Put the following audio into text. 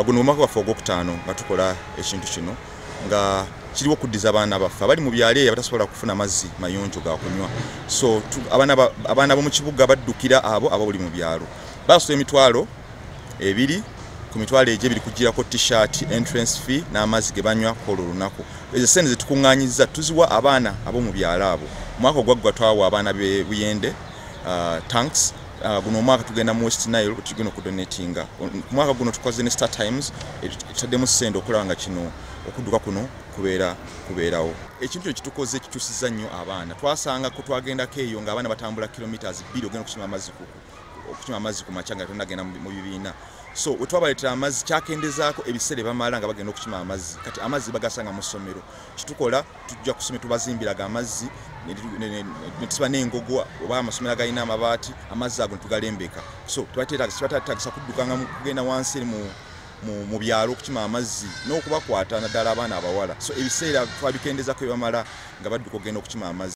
guno omwaka waffe ogwokutaano nga tukola ekintu kino nga kiriwo okuddiza abaana baffe abali mu byalo eyo abatasobola kufuna mazzi mayonjo ga kunywa. So abaana b'omu kibuga baddukira abo abali mu byalo. Basula emitwalo 2 ku mitwalo egyo ebiri kugirako t-shirt, entrance fee n'amazzi ge banywa kolo lunaku. Ezo sente ze tukuŋŋaanyiza tuziwa abaana ab'omu byalo abo. Omwaka ogwaggwa twawa abaana b'e Buyende tanks. Guno omwaka tugenda mu West Nile tugenda okudonatinga. Omwaka guno tukoze ne Star Times etaddemu ssente okulaba nga kino okudduka kuno kubeerawo. Ekintu ekyo kitukoze kikyusiza nnyo abaana. Twasanga ko twagendako eyo ng'abaana batambula kilometers 2 ogenda okukima amazzi ku makya nga tonnagenda mu bibiina. So wetwabaleetera amazzi kyakendezaako ebiseera bamala nga bagenda okukima amazzi. Kati amazzi bagasanga mu ssomero. Kitukola tujja kusomero tubazimbiraga amazzi ne tusiba n'engogo oba amasomero agalina amabaati amazzi ago tugalembeka. So tubateetagisa kuddukanga kugenda wansi mu byalo okukima amazzi n'okubakwata naddala abaana abawala. So ebiseera twabikendezaako ebamala nga badduka okugenda okukima amazzi.